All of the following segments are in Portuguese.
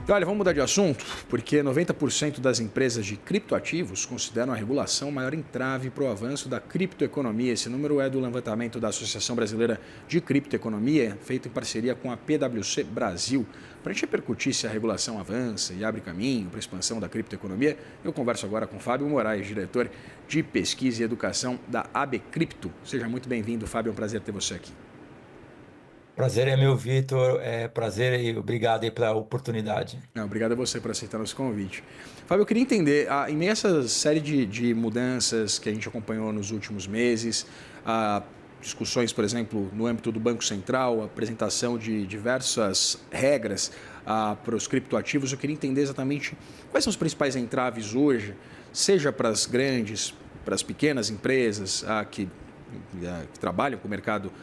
Olha, vamos mudar de assunto, porque 90% das empresas de criptoativos consideram a regulação o maior entrave para o avanço da criptoeconomia. Esse número é do levantamento da Associação Brasileira de Criptoeconomia, feito em parceria com a PwC Brasil. Para a gente repercutir se a regulação avança e abre caminho para a expansão da criptoeconomia, eu converso agora com Fábio Moraes, diretor de Pesquisa e Educação da AB Cripto. Seja muito bem-vindo, Fábio, é um prazer ter você aqui. Prazer é meu, Vitor. É prazer e obrigado aí pela oportunidade. Não, obrigado a você por aceitar nosso convite. Fábio, eu queria entender, em meio a essa série de mudanças que a gente acompanhou nos últimos meses, discussões, por exemplo, no âmbito do Banco Central, a apresentação de diversas regras para os criptoativos, eu queria entender exatamente quais são os principais entraves hoje, seja para as grandes, para as pequenas empresas que trabalham com o mercado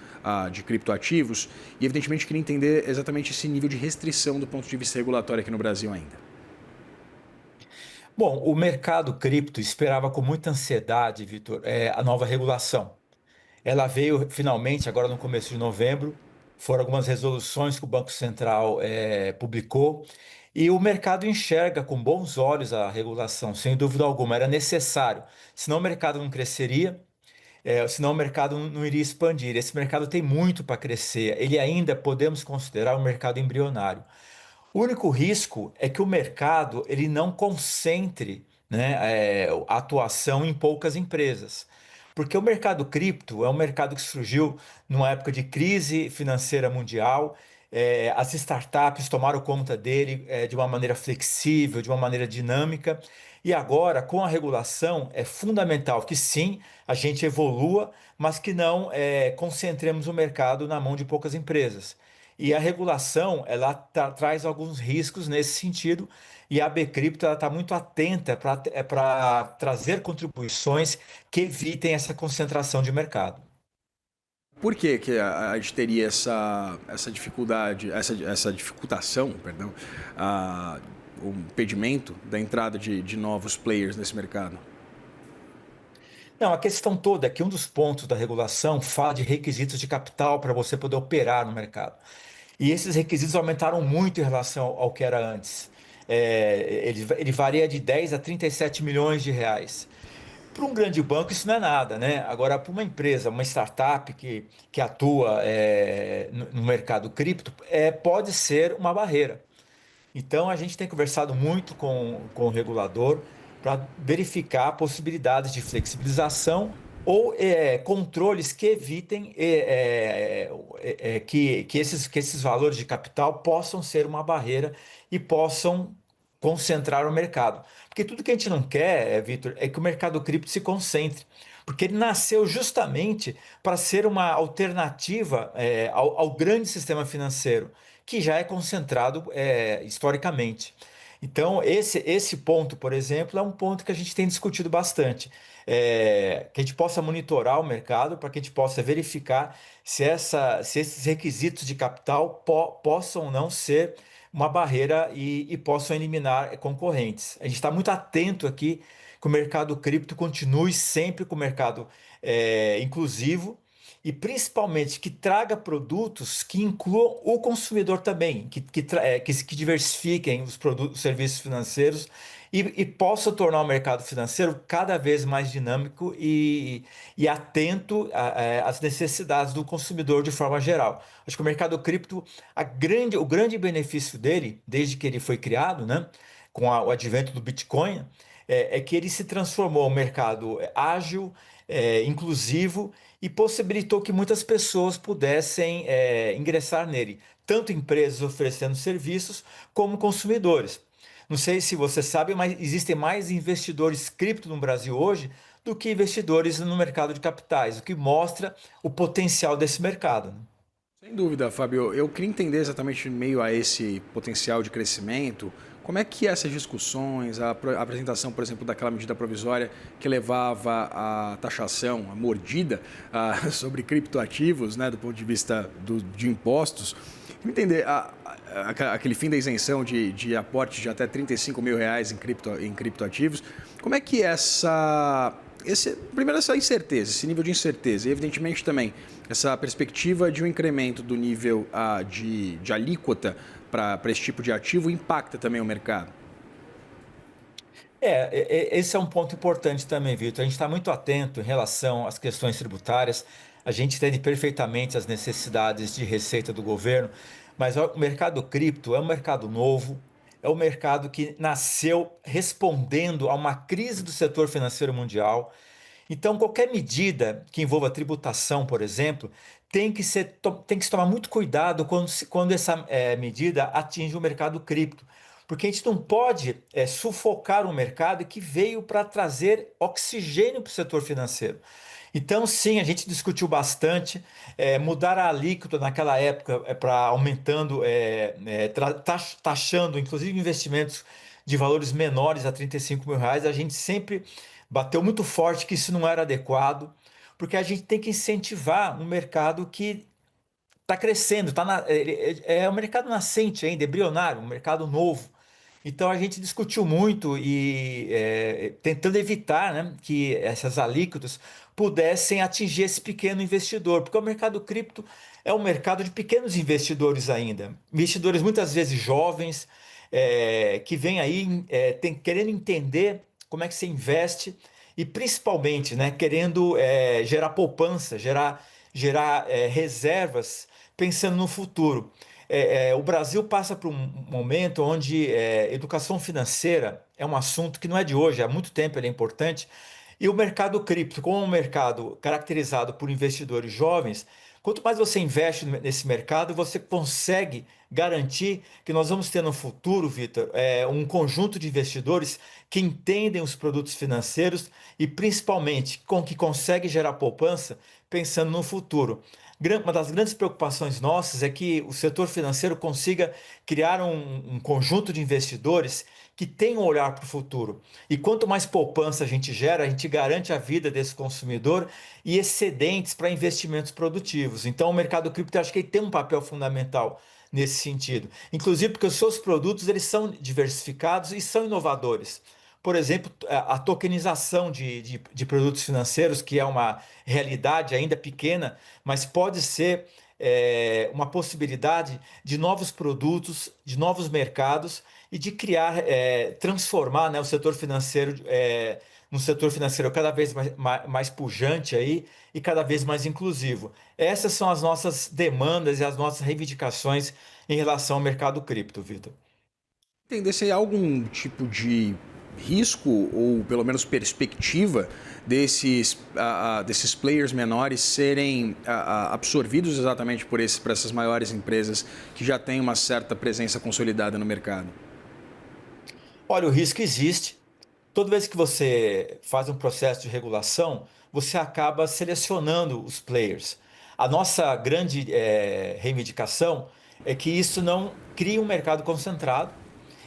de criptoativos e, evidentemente, queria entender exatamente esse nível de restrição do ponto de vista regulatório aqui no Brasil ainda. Bom, o mercado cripto esperava com muita ansiedade, Vitor, a nova regulação. Ela veio finalmente agora no começo de novembro. Foram algumas resoluções que o Banco Central publicou e o mercado enxerga com bons olhos a regulação, sem dúvida alguma. Era necessário, senão o mercado não cresceria. Senão o mercado não iria expandir. Esse mercado tem muito para crescer. Ele ainda podemos considerar um mercado embrionário. O único risco é que o mercado ele não concentre, né, a atuação em poucas empresas. Porque o mercado cripto é um mercado que surgiu numa época de crise financeira mundial. As startups tomaram conta dele, de uma maneira flexível, de uma maneira dinâmica. E agora, com a regulação, é fundamental que sim, a gente evolua, mas que não concentremos o mercado na mão de poucas empresas. E a regulação, ela traz alguns riscos nesse sentido, e a Bcrypto está muito atenta para trazer contribuições que evitem essa concentração de mercado. Por que a gente teria essa dificuldade, essa dificultação, perdão, o impedimento da entrada de novos players nesse mercado? Não, a questão toda é que um dos pontos da regulação fala de requisitos de capital para você poder operar no mercado. E esses requisitos aumentaram muito em relação ao que era antes. Ele varia de 10 a 37 milhões de reais. Para um grande banco isso não é nada, né? Agora, para uma empresa, uma startup que atua no mercado cripto, pode ser uma barreira. Então, a gente tem conversado muito com o regulador para verificar possibilidades de flexibilização ou controles que evitem que esses valores de capital possam ser uma barreira e possam concentrar o mercado. Porque tudo que a gente não quer, Vitor, é que o mercado cripto se concentre. Porque ele nasceu justamente para ser uma alternativa ao grande sistema financeiro, que já é concentrado historicamente. Então, esse ponto, por exemplo, é um ponto que a gente tem discutido bastante. Que a gente possa monitorar o mercado para que a gente possa verificar se esses requisitos de capital possam ou não ser uma barreira e possam eliminar concorrentes. A gente está muito atento aqui que o mercado cripto continue sempre com o mercado inclusivo e principalmente que traga produtos que incluam o consumidor também, que diversifiquem os produtos, os serviços financeiros e possa tornar o mercado financeiro cada vez mais dinâmico e atento às necessidades do consumidor de forma geral. Acho que o mercado cripto, o grande benefício dele, desde que ele foi criado, né, com o advento do Bitcoin, é que ele se transformou em um mercado ágil, inclusivo e possibilitou que muitas pessoas pudessem ingressar nele, tanto empresas oferecendo serviços como consumidores. Não sei se você sabe, mas existem mais investidores cripto no Brasil hoje do que investidores no mercado de capitais, o que mostra o potencial desse mercado, né? Sem dúvida, Fábio. Eu queria entender exatamente, em meio a esse potencial de crescimento, como é que essas discussões, a apresentação, por exemplo, daquela medida provisória que levava a taxação, a mordida sobre criptoativos, né, do ponto de vista de impostos, queria entender aquele fim da isenção de aporte de até R$ 35 mil em criptoativos, como é que primeiro, essa incerteza, esse nível de incerteza, e evidentemente também essa perspectiva de um incremento do nível de alíquota para esse tipo de ativo impacta também o mercado? Esse é um ponto importante também, Vitor. A gente está muito atento em relação às questões tributárias. A gente entende perfeitamente as necessidades de receita do governo, mas o mercado cripto é um mercado novo, é um mercado que nasceu respondendo a uma crise do setor financeiro mundial. Então, qualquer medida que envolva tributação, por exemplo, tem que se tomar muito cuidado quando essa medida atinge o mercado cripto, porque a gente não pode sufocar um mercado que veio para trazer oxigênio para o setor financeiro. Então, sim, a gente discutiu bastante mudar a alíquota naquela época para aumentando, taxando, inclusive investimentos de valores menores a R$ 35.000. A gente sempre bateu muito forte que isso não era adequado, porque a gente tem que incentivar um mercado que está crescendo, é um mercado nascente ainda, embrionário, um mercado novo. Então a gente discutiu muito e tentando evitar, né, que essas alíquotas pudessem atingir esse pequeno investidor, porque o mercado cripto é um mercado de pequenos investidores ainda, investidores muitas vezes jovens, que vêm aí querendo entender como é que se investe e principalmente, né, querendo gerar poupança, gerar reservas pensando no futuro. O Brasil passa por um momento onde educação financeira é um assunto que não é de hoje, há muito tempo ele é importante. E o mercado cripto, como um mercado caracterizado por investidores jovens, quanto mais você investe nesse mercado, você consegue garantir que nós vamos ter no futuro, Vitor, um conjunto de investidores que entendem os produtos financeiros e principalmente com que consegue gerar poupança pensando no futuro. Uma das grandes preocupações nossas é que o setor financeiro consiga criar um conjunto de investidores que tenham um olhar para o futuro. E quanto mais poupança a gente gera, a gente garante a vida desse consumidor e excedentes para investimentos produtivos. Então, o mercado cripto, eu acho que ele tem um papel fundamental nesse sentido. Inclusive porque os seus produtos eles são diversificados e são inovadores. Por exemplo, a tokenização de produtos financeiros, que é uma realidade ainda pequena, mas pode ser uma possibilidade de novos produtos, de novos mercados e de criar, transformar, né, o setor financeiro num setor financeiro cada vez mais pujante aí e cada vez mais inclusivo. Essas são as nossas demandas e as nossas reivindicações em relação ao mercado cripto, Vitor. Entender se há algum tipo de risco ou pelo menos perspectiva desses players menores serem absorvidos exatamente por essas maiores empresas que já têm uma certa presença consolidada no mercado? Olha, o risco existe. Toda vez que você faz um processo de regulação, você acaba selecionando os players. A nossa grande reivindicação é que isso não crie um mercado concentrado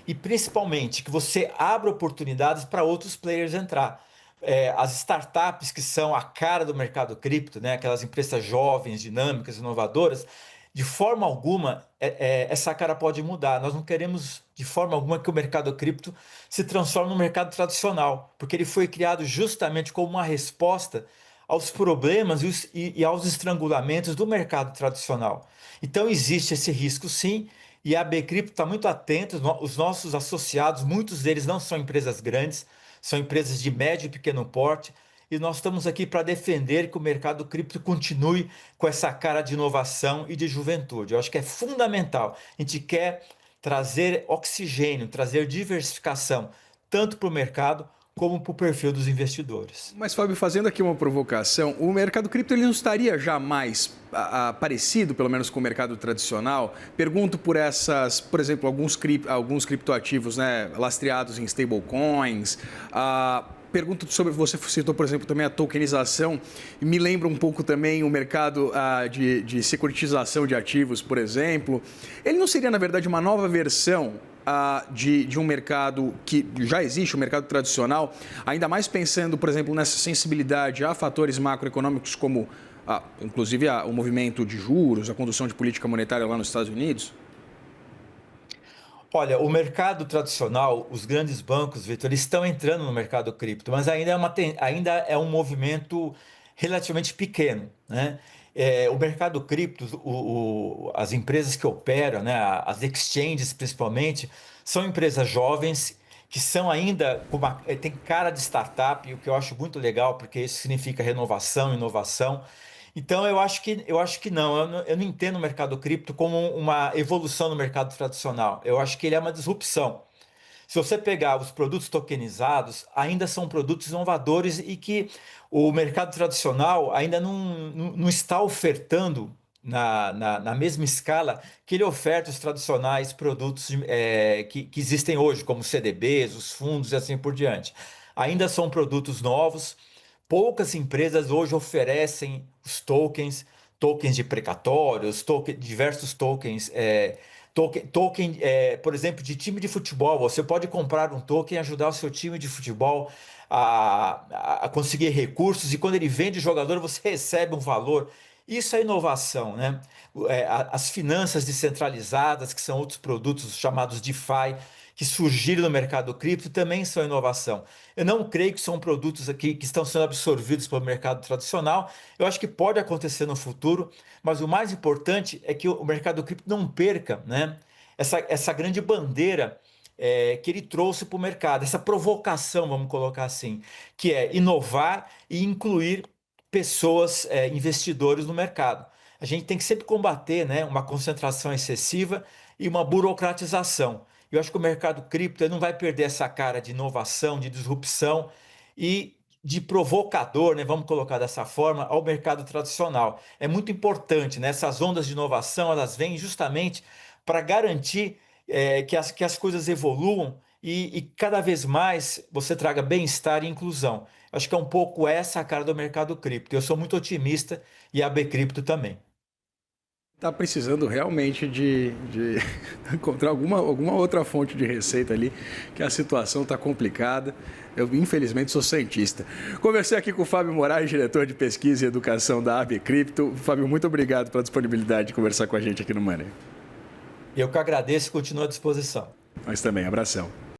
e principalmente que você abra oportunidades para outros players entrar. As startups que são a cara do mercado cripto, né, aquelas empresas jovens, dinâmicas, inovadoras, de forma alguma essa cara pode mudar. Nós não queremos de forma alguma que o mercado cripto se transforme no mercado tradicional, porque ele foi criado justamente como uma resposta aos problemas e aos estrangulamentos do mercado tradicional. Então existe esse risco sim, e a Bcrypto está muito atenta. Os nossos associados, muitos deles não são empresas grandes, são empresas de médio e pequeno porte, e nós estamos aqui para defender que o mercado cripto continue com essa cara de inovação e de juventude. Eu acho que é fundamental. A gente quer trazer oxigênio, trazer diversificação, tanto para o mercado como para o perfil dos investidores. Mas, Fábio, fazendo aqui uma provocação, o mercado cripto ele não estaria já mais parecido, pelo menos com o mercado tradicional? Pergunto por essas, por exemplo, alguns criptoativos, né, lastreados em stablecoins. Pergunto sobre, você citou, por exemplo, também a tokenização, e me lembra um pouco também o mercado de securitização de ativos, por exemplo. Ele não seria, na verdade, uma nova versão de um mercado que já existe, o mercado tradicional, ainda mais pensando, por exemplo, nessa sensibilidade a fatores macroeconômicos como, inclusive, o movimento de juros, a condução de política monetária lá nos Estados Unidos? Olha, o mercado tradicional, os grandes bancos, Vitor, eles estão entrando no mercado cripto, mas ainda é um movimento relativamente pequeno, né? O mercado cripto, as empresas que operam, né, as exchanges principalmente, são empresas jovens que são ainda tem cara de startup, o que eu acho muito legal, porque isso significa renovação, inovação. Então eu acho que não, eu não entendo o mercado cripto como uma evolução no mercado tradicional. Eu acho que ele é uma disrupção. Se você pegar os produtos tokenizados, ainda são produtos inovadores e que o mercado tradicional ainda não está ofertando na mesma escala que ele oferta os tradicionais produtos que existem hoje, como CDBs, os fundos e assim por diante. Ainda são produtos novos. Poucas empresas hoje oferecem os tokens de precatórios, diversos tokens. Token, por exemplo, de time de futebol. Você pode comprar um token e ajudar o seu time de futebol a conseguir recursos, e quando ele vende o jogador, você recebe um valor. Isso é inovação, né? As finanças descentralizadas, que são outros produtos chamados DeFi, que surgiram no mercado cripto, também são inovação. Eu não creio que são produtos aqui que estão sendo absorvidos pelo mercado tradicional. Eu acho que pode acontecer no futuro, mas o mais importante é que o mercado cripto não perca, né, essa grande bandeira que ele trouxe para o mercado, essa provocação, vamos colocar assim, que é inovar e incluir pessoas, investidores no mercado. A gente tem que sempre combater, né, uma concentração excessiva e uma burocratização. Eu acho que o mercado cripto ele não vai perder essa cara de inovação, de disrupção e de provocador, né, vamos colocar dessa forma, ao mercado tradicional. É muito importante, né, essas ondas de inovação, elas vêm justamente para garantir que as coisas evoluam e cada vez mais você traga bem-estar e inclusão. Acho que é um pouco essa a cara do mercado cripto. Eu sou muito otimista e a Bcrypto também. Está precisando realmente de encontrar alguma outra fonte de receita ali, que a situação está complicada. Eu, infelizmente, sou cientista. Conversei aqui com o Fábio Moraes, diretor de pesquisa e educação da Bcrypto. Fábio, muito obrigado pela disponibilidade de conversar com a gente aqui no Money. Eu que agradeço e continuo à disposição. Mas também, abração.